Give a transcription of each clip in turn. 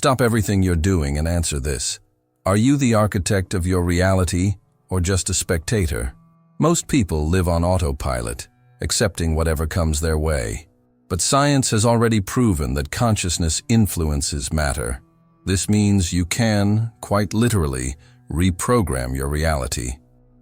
Stop everything you're doing and answer this. Are you the architect of your reality or just a spectator? Most people live on autopilot, accepting whatever comes their way. But science has already proven that consciousness influences matter. This means you can, quite literally, reprogram your reality.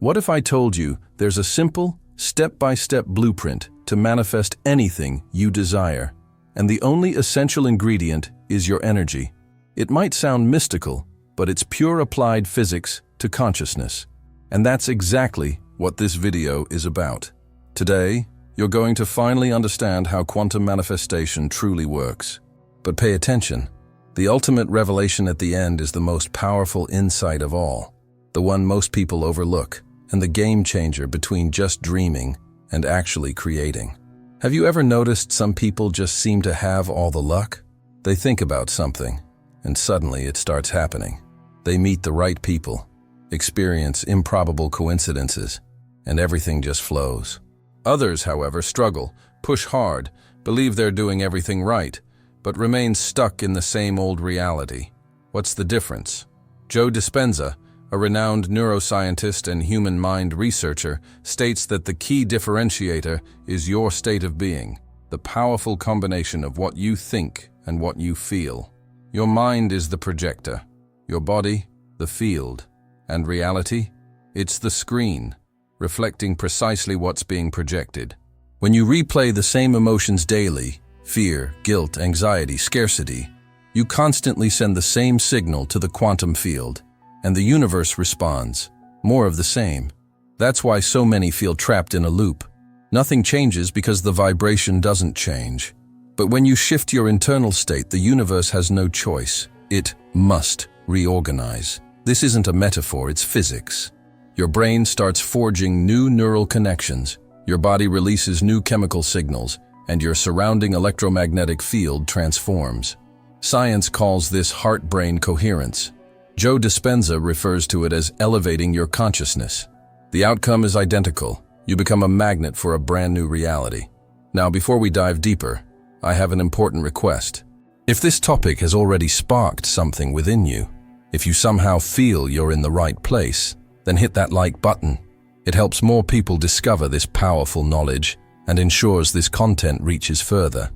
What if I told you there's a simple, step-by-step blueprint to manifest anything you desire, and the only essential ingredient is your energy? It might sound mystical, but it's pure applied physics to consciousness. And that's exactly what this video is about. Today, you're going to finally understand how quantum manifestation truly works. But pay attention. The ultimate revelation at the end is the most powerful insight of all, the one most people overlook, and the game changer between just dreaming and actually creating. Have you ever noticed some people just seem to have all the luck? They think about something, and suddenly it starts happening. They meet the right people, experience improbable coincidences, and everything just flows. Others, however, struggle, push hard, believe they're doing everything right, but remain stuck in the same old reality. What's the difference? Joe Dispenza, a renowned neuroscientist and human mind researcher, states that the key differentiator is your state of being, the powerful combination of what you think and what you feel. Your mind is the projector, your body, the field, and reality, it's the screen, reflecting precisely what's being projected. When you replay the same emotions daily, fear, guilt, anxiety, scarcity, you constantly send the same signal to the quantum field, and the universe responds, more of the same. That's why so many feel trapped in a loop. Nothing changes because the vibration doesn't change. But when you shift your internal state, the universe has no choice. It must reorganize. This isn't a metaphor, it's physics. Your brain starts forging new neural connections, your body releases new chemical signals, and your surrounding electromagnetic field transforms. Science calls this heart-brain coherence. Joe Dispenza refers to it as elevating your consciousness. The outcome is identical. You become a magnet for a brand new reality. Now, before we dive deeper, I have an important request. If this topic has already sparked something within you, if you somehow feel you're in the right place, then hit that like button. It helps more people discover this powerful knowledge and ensures this content reaches further.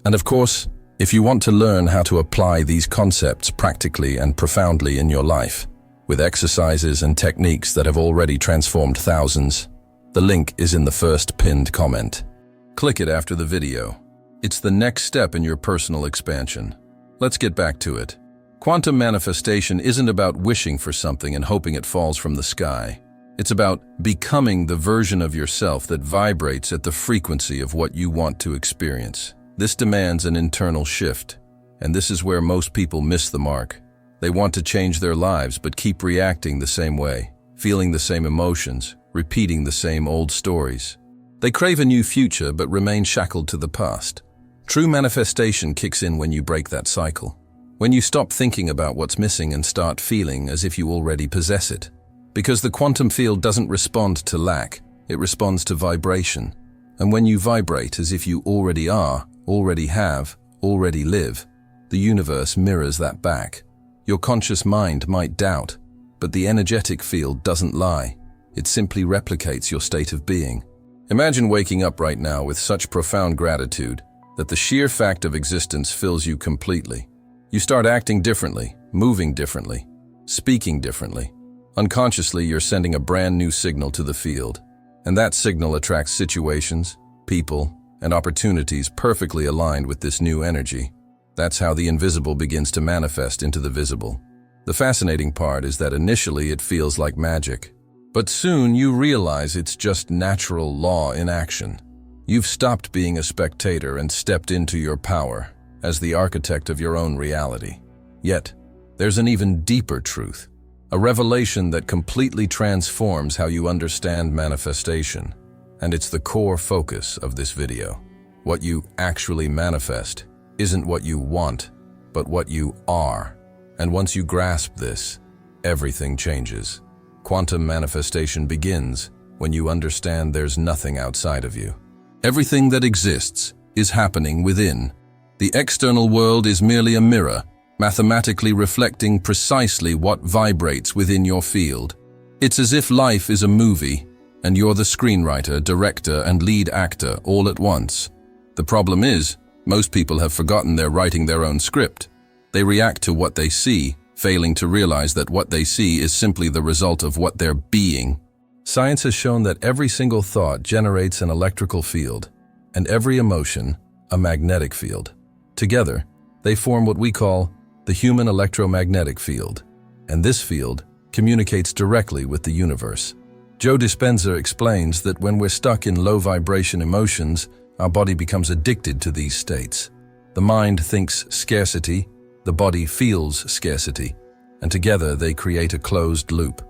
And of course, if you want to learn how to apply these concepts practically and profoundly in your life, with exercises and techniques that have already transformed thousands, the link is in the first pinned comment. Click it after the video. It's the next step in your personal expansion. Let's get back to it. Quantum manifestation isn't about wishing for something and hoping it falls from the sky. It's about becoming the version of yourself that vibrates at the frequency of what you want to experience. This demands an internal shift, and this is where most people miss the mark. They want to change their lives but keep reacting the same way, feeling the same emotions, repeating the same old stories. They crave a new future but remain shackled to the past. True manifestation kicks in when you break that cycle. When you stop thinking about what's missing and start feeling as if you already possess it. Because the quantum field doesn't respond to lack, it responds to vibration. And when you vibrate as if you already are, already have, already live, the universe mirrors that back. Your conscious mind might doubt, but the energetic field doesn't lie. It simply replicates your state of being. Imagine waking up right now with such profound gratitude that the sheer fact of existence fills you completely. You start acting differently, moving differently, speaking differently. Unconsciously, you're sending a brand new signal to the field, and that signal attracts situations, people, and opportunities perfectly aligned with this new energy. That's how the invisible begins to manifest into the visible. The fascinating part is that initially it feels like magic, but soon you realize it's just natural law in action. You've stopped being a spectator and stepped into your power as the architect of your own reality. Yet, there's an even deeper truth, a revelation that completely transforms how you understand manifestation. And it's the core focus of this video. What you actually manifest isn't what you want, but what you are. And once you grasp this, everything changes. Quantum manifestation begins when you understand there's nothing outside of you. Everything that exists is happening within. The external world is merely a mirror, mathematically reflecting precisely what vibrates within your field. It's as if life is a movie, and you're the screenwriter, director, and lead actor all at once. The problem is, most people have forgotten they're writing their own script. They react to what they see, failing to realize that what they see is simply the result of what they're being. Science has shown that every single thought generates an electrical field, and every emotion, a magnetic field. Together, they form what we call the human electromagnetic field, and this field communicates directly with the universe. Joe Dispenza explains that when we're stuck in low vibration emotions, our body becomes addicted to these states. The mind thinks scarcity, the body feels scarcity, and together they create a closed loop.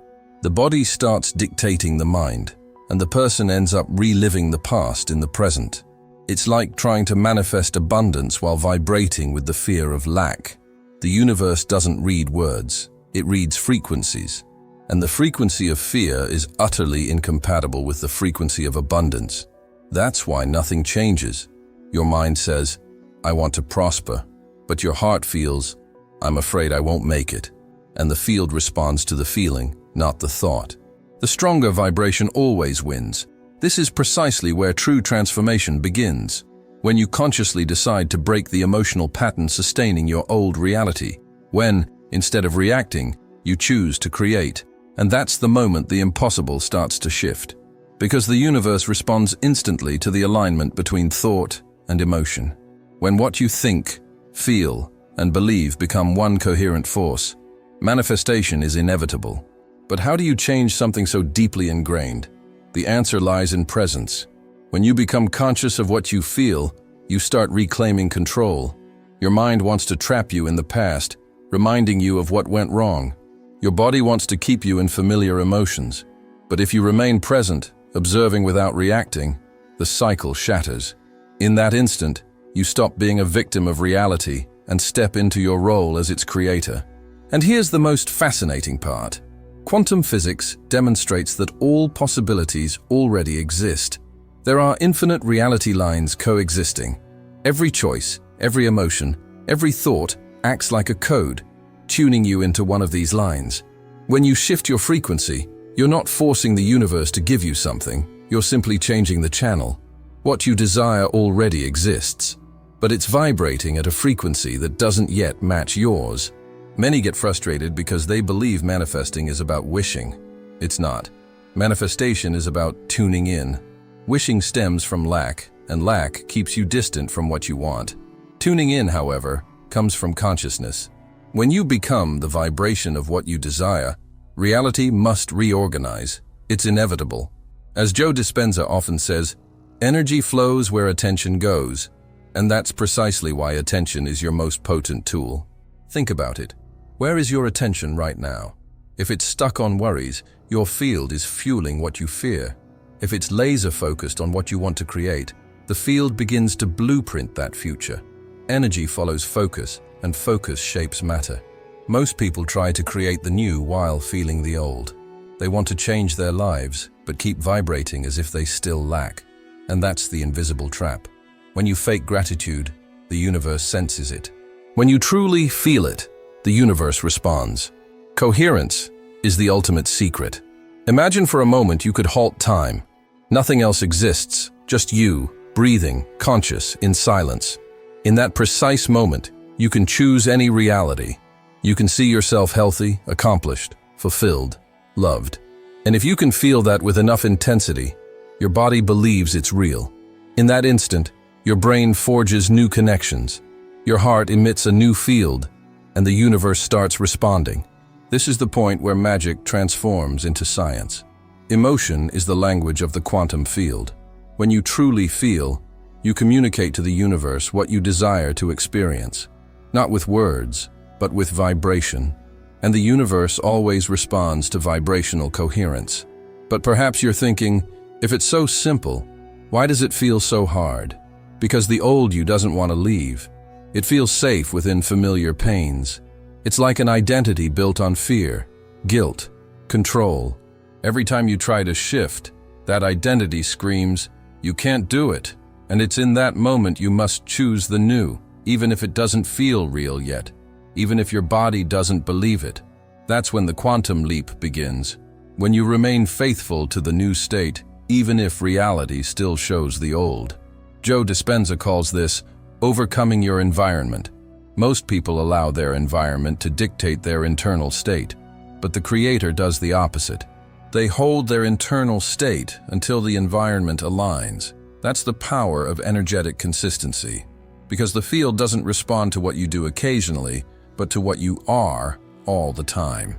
The body starts dictating the mind, and the person ends up reliving the past in the present. It's like trying to manifest abundance while vibrating with the fear of lack. The universe doesn't read words, it reads frequencies. And the frequency of fear is utterly incompatible with the frequency of abundance. That's why nothing changes. Your mind says, I want to prosper, but your heart feels, I'm afraid I won't make it. And the field responds to the feeling, not the thought. The stronger vibration always wins. This is precisely where true transformation begins, when you consciously decide to break the emotional pattern sustaining your old reality, when, instead of reacting, you choose to create. And that's the moment the impossible starts to shift, because the universe responds instantly to the alignment between thought and emotion. When what you think, feel, and believe become one coherent force, manifestation is inevitable. But how do you change something so deeply ingrained? The answer lies in presence. When you become conscious of what you feel, you start reclaiming control. Your mind wants to trap you in the past, reminding you of what went wrong. Your body wants to keep you in familiar emotions. But if you remain present, observing without reacting, the cycle shatters. In that instant, you stop being a victim of reality and step into your role as its creator. And here's the most fascinating part. Quantum physics demonstrates that all possibilities already exist. There are infinite reality lines coexisting. Every choice, every emotion, every thought acts like a code, tuning you into one of these lines. When you shift your frequency, you're not forcing the universe to give you something, you're simply changing the channel. What you desire already exists, but it's vibrating at a frequency that doesn't yet match yours. Many get frustrated because they believe manifesting is about wishing. It's not. Manifestation is about tuning in. Wishing stems from lack, and lack keeps you distant from what you want. Tuning in, however, comes from consciousness. When you become the vibration of what you desire, reality must reorganize. It's inevitable. As Joe Dispenza often says, energy flows where attention goes, and that's precisely why attention is your most potent tool. Think about it. Where is your attention right now? If it's stuck on worries, your field is fueling what you fear. If it's laser-focused on what you want to create, the field begins to blueprint that future. Energy follows focus, and focus shapes matter. Most people try to create the new while feeling the old. They want to change their lives, but keep vibrating as if they still lack. And that's the invisible trap. When you fake gratitude, the universe senses it. When you truly feel it, the universe responds. Coherence is the ultimate secret. Imagine for a moment you could halt time. Nothing else exists, just you, breathing, conscious, in silence. In that precise moment, you can choose any reality. You can see yourself healthy, accomplished, fulfilled, loved. And if you can feel that with enough intensity, your body believes it's real. In that instant, your brain forges new connections. Your heart emits a new field, and the universe starts responding. This is the point where magic transforms into science. Emotion is the language of the quantum field. When you truly feel, you communicate to the universe what you desire to experience. Not with words, but with vibration. And the universe always responds to vibrational coherence. But perhaps you're thinking, if it's so simple, why does it feel so hard? Because the old you doesn't want to leave. It feels safe within familiar pains. It's like an identity built on fear, guilt, control. Every time you try to shift, that identity screams, you can't do it. And it's in that moment you must choose the new, even if it doesn't feel real yet. even if your body doesn't believe it. That's when the quantum leap begins, when you remain faithful to the new state, even if reality still shows the old. Joe Dispenza calls this overcoming your environment. Most people allow their environment to dictate their internal state, but the Creator does the opposite. They hold their internal state until the environment aligns. That's the power of energetic consistency, because the field doesn't respond to what you do occasionally, but to what you are all the time.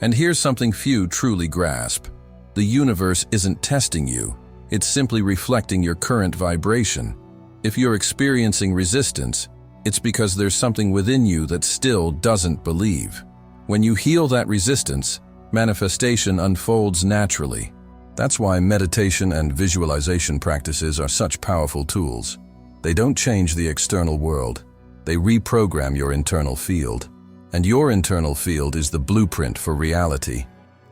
And here's something few truly grasp. The universe isn't testing you. It's simply reflecting your current vibration. If you're experiencing resistance, it's because there's something within you that still doesn't believe. When you heal that resistance, manifestation unfolds naturally. That's why meditation and visualization practices are such powerful tools. They don't change the external world. They reprogram your internal field. And your internal field is the blueprint for reality.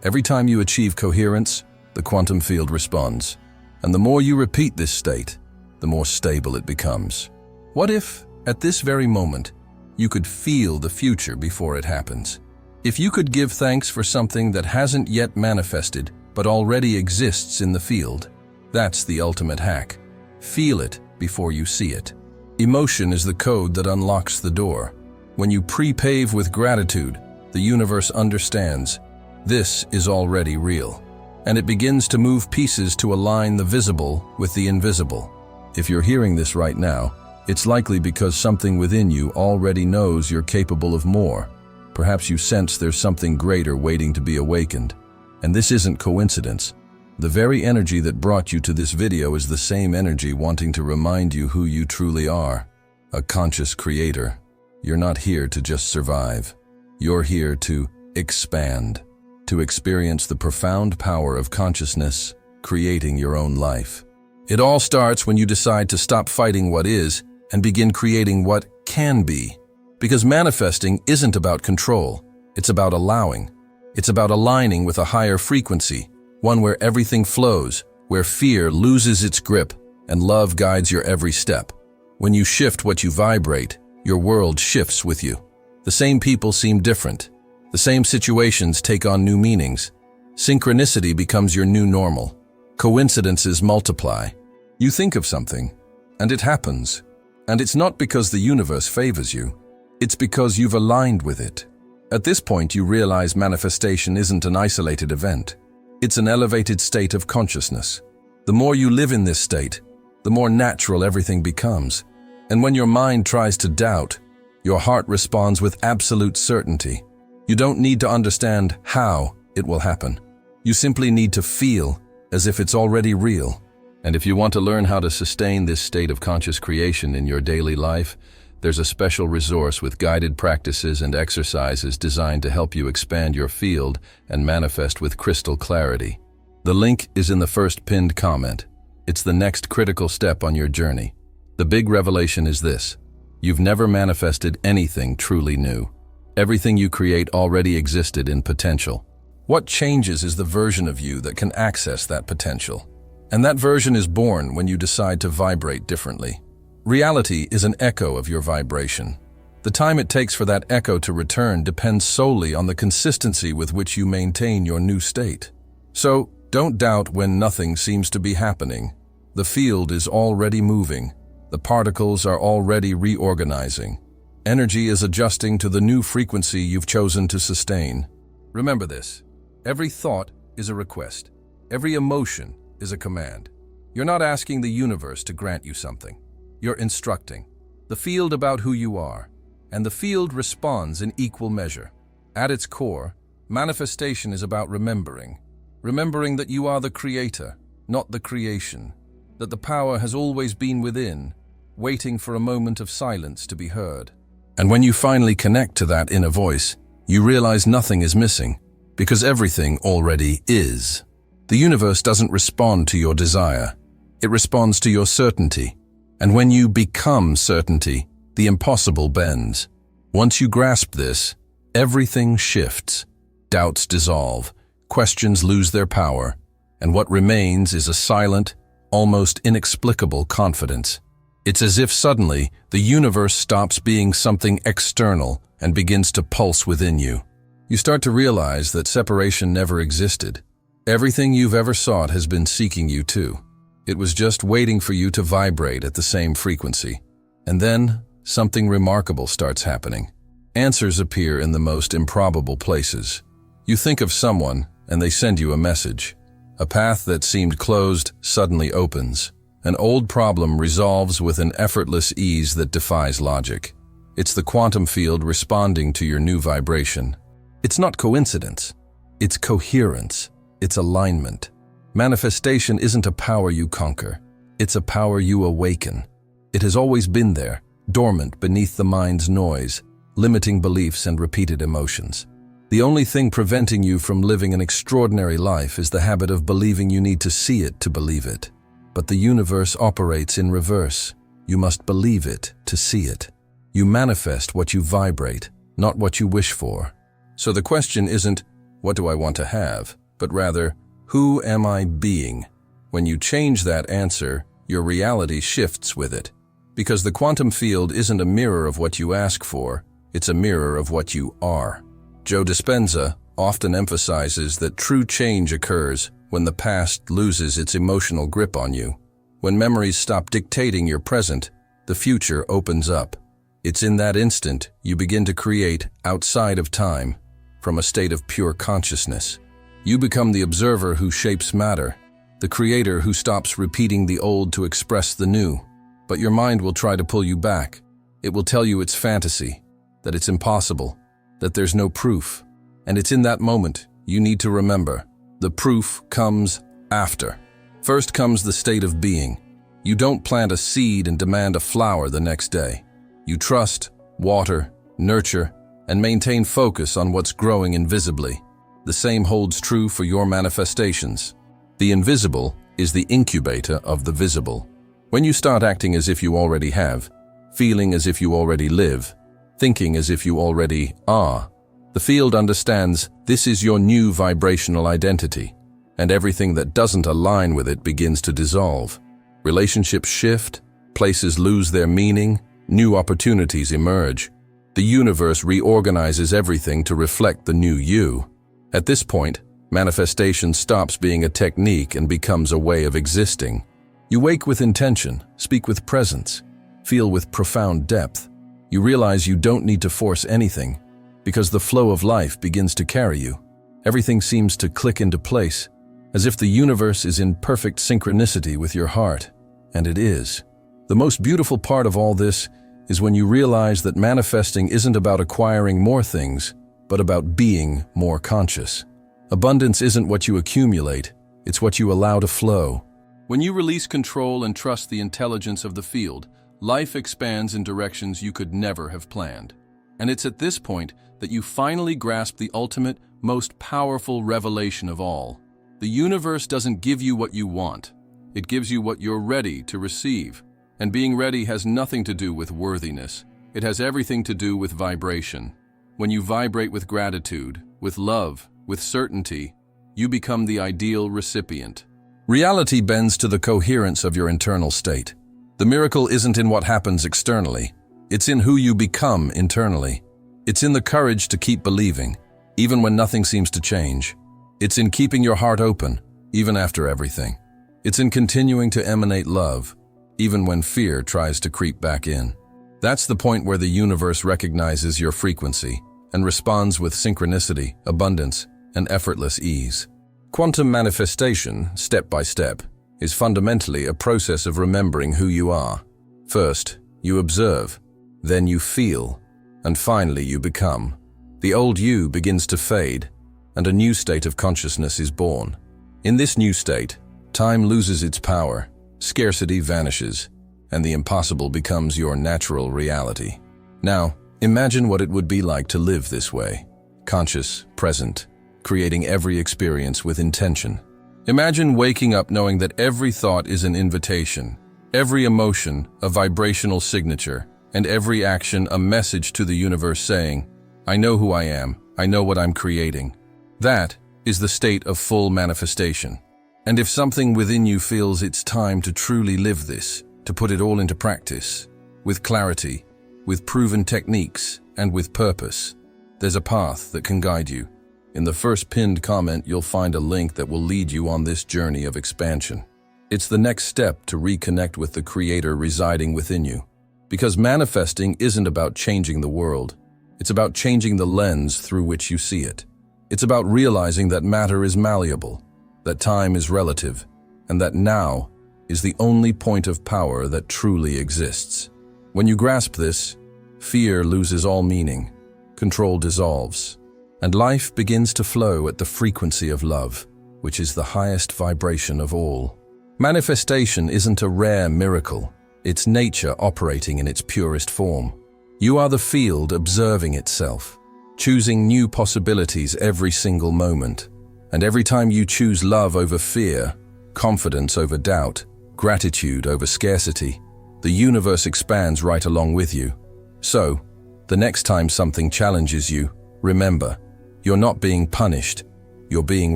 Every time you achieve coherence, the quantum field responds. And the more you repeat this state, the more stable it becomes. What if, at this very moment, you could feel the future before it happens? If you could give thanks for something that hasn't yet manifested, but already exists in the field, that's the ultimate hack. Feel it before you see it. Emotion is the code that unlocks the door. When you pre-pave with gratitude, the universe understands this is already real, and it begins to move pieces to align the visible with the invisible. If you're hearing this right now, it's likely because something within you already knows you're capable of more. Perhaps you sense there's something greater waiting to be awakened. And this isn't coincidence. The very energy that brought you to this video is the same energy wanting to remind you who you truly are. A conscious creator. You're not here to just survive. You're here to expand, to experience the profound power of consciousness, creating your own life. It all starts when you decide to stop fighting what is and begin creating what can be. Because manifesting isn't about control, it's about allowing. It's about aligning with a higher frequency, one where everything flows, where fear loses its grip and love guides your every step. When you shift what you vibrate, your world shifts with you. The same people seem different. The same situations take on new meanings. Synchronicity becomes your new normal. Coincidences multiply. You think of something, and it happens. And it's not because the universe favors you. It's because you've aligned with it. At this point, you realize manifestation isn't an isolated event. It's an elevated state of consciousness. The more you live in this state, the more natural everything becomes. And when your mind tries to doubt, your heart responds with absolute certainty. You don't need to understand how it will happen. You simply need to feel as if it's already real. And if you want to learn how to sustain this state of conscious creation in your daily life, there's a special resource with guided practices and exercises designed to help you expand your field and manifest with crystal clarity. The link is in the first pinned comment. It's the next critical step on your journey. The big revelation is this: you've never manifested anything truly new. Everything you create already existed in potential. What changes is the version of you that can access that potential. And that version is born when you decide to vibrate differently. Reality is an echo of your vibration. The time it takes for that echo to return depends solely on the consistency with which you maintain your new state. So, don't doubt when nothing seems to be happening. The field is already moving. The particles are already reorganizing. Energy is adjusting to the new frequency you've chosen to sustain. Remember this: every thought is a request. Every emotion is a command. You're not asking the universe to grant you something. You're instructing the field about who you are, and the field responds in equal measure. At its core, manifestation is about remembering that you are the creator, not the creation, that the power has always been within, waiting for a moment of silence to be heard. And when you finally connect to that inner voice, you realize nothing is missing, because everything already is. The universe doesn't respond to your desire. It responds to your certainty. And when you become certainty, the impossible bends. Once you grasp this, everything shifts. Doubts dissolve, questions lose their power, and what remains is a silent, almost inexplicable confidence. It's as if suddenly the universe stops being something external and begins to pulse within you. You start to realize that separation never existed. Everything you've ever sought has been seeking you too. It was just waiting for you to vibrate at the same frequency. And then, something remarkable starts happening. Answers appear in the most improbable places. You think of someone, and they send you a message. A path that seemed closed suddenly opens. An old problem resolves with an effortless ease that defies logic. It's the quantum field responding to your new vibration. It's not coincidence. It's coherence. It's alignment. Manifestation isn't a power you conquer. It's a power you awaken. It has always been there, dormant beneath the mind's noise, limiting beliefs and repeated emotions. The only thing preventing you from living an extraordinary life is the habit of believing you need to see it to believe it. But the universe operates in reverse. You must believe it to see it. You manifest what you vibrate, not what you wish for. So the question isn't, what do I want to have? But rather, who am I being? When you change that answer, your reality shifts with it. Because the quantum field isn't a mirror of what you ask for, it's a mirror of what you are. Joe Dispenza often emphasizes that true change occurs when the past loses its emotional grip on you. When memories stop dictating your present, the future opens up. It's in that instant you begin to create outside of time, from a state of pure consciousness. You become the observer who shapes matter, the creator who stops repeating the old to express the new. But your mind will try to pull you back. It will tell you it's fantasy, that it's impossible, that there's no proof. And it's in that moment you need to remember, the proof comes after. First comes the state of being. You don't plant a seed and demand a flower the next day. You trust, water, nurture, and maintain focus on what's growing invisibly. The same holds true for your manifestations. The invisible is the incubator of the visible. When you start acting as if you already have, feeling as if you already live, thinking as if you already are, the field understands this is your new vibrational identity, and everything that doesn't align with it begins to dissolve. Relationships shift, places lose their meaning, new opportunities emerge. The universe reorganizes everything to reflect the new you. At this point, manifestation stops being a technique and becomes a way of existing. You wake with intention, speak with presence, feel with profound depth. You realize you don't need to force anything, because the flow of life begins to carry you. Everything seems to click into place, as if the universe is in perfect synchronicity with your heart. And it is. The most beautiful part of all this is when you realize that manifesting isn't about acquiring more things, but about being more conscious. Abundance isn't what you accumulate, it's what you allow to flow. When you release control and trust the intelligence of the field, life expands in directions you could never have planned. And it's at this point that you finally grasp the ultimate, most powerful revelation of all. The universe doesn't give you what you want. It gives you what you're ready to receive. And being ready has nothing to do with worthiness. It has everything to do with vibration. When you vibrate with gratitude, with love, with certainty, you become the ideal recipient. Reality bends to the coherence of your internal state. The miracle isn't in what happens externally. It's in who you become internally. It's in the courage to keep believing, even when nothing seems to change. It's in keeping your heart open, even after everything. It's in continuing to emanate love, even when fear tries to creep back in. That's the point where the universe recognizes your frequency and responds with synchronicity, abundance, and effortless ease. Quantum manifestation, step by step, is fundamentally a process of remembering who you are. First, you observe, then you feel, and finally you become. The old you begins to fade, and a new state of consciousness is born. In this new state, time loses its power, scarcity vanishes, and the impossible becomes your natural reality. Now, imagine what it would be like to live this way, conscious, present, creating every experience with intention. Imagine waking up knowing that every thought is an invitation, every emotion a vibrational signature, and every action a message to the universe saying, I know who I am, I know what I'm creating. That is the state of full manifestation. And if something within you feels it's time to truly live this, to put it all into practice, with clarity, with proven techniques, and with purpose. There's a path that can guide you. In the first pinned comment, you'll find a link that will lead you on this journey of expansion. It's the next step to reconnect with the Creator residing within you. Because manifesting isn't about changing the world. It's about changing the lens through which you see it. It's about realizing that matter is malleable, that time is relative, and that now is the only point of power that truly exists. When you grasp this, fear loses all meaning, control dissolves, and life begins to flow at the frequency of love, which is the highest vibration of all. Manifestation isn't a rare miracle. It's nature operating in its purest form. You are the field observing itself, choosing new possibilities every single moment. And every time you choose love over fear, confidence over doubt, gratitude over scarcity, the universe expands right along with you. So, the next time something challenges you, remember, you're not being punished, you're being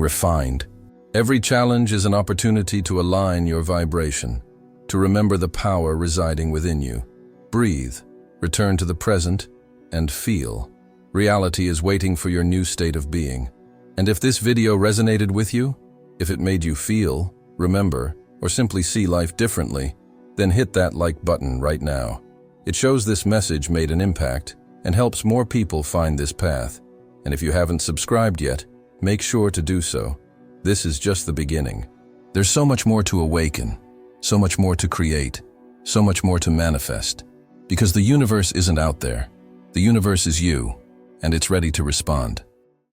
refined. Every challenge is an opportunity to align your vibration, to remember the power residing within you. Breathe, return to the present, and feel. Reality is waiting for your new state of being. And if this video resonated with you, if it made you feel, remember, or simply see life differently, then hit that like button right now. It shows this message made an impact and helps more people find this path. And if you haven't subscribed yet, make sure to do so. This is just the beginning. There's so much more to awaken, so much more to create, so much more to manifest. Because the universe isn't out there. The universe is you, and it's ready to respond.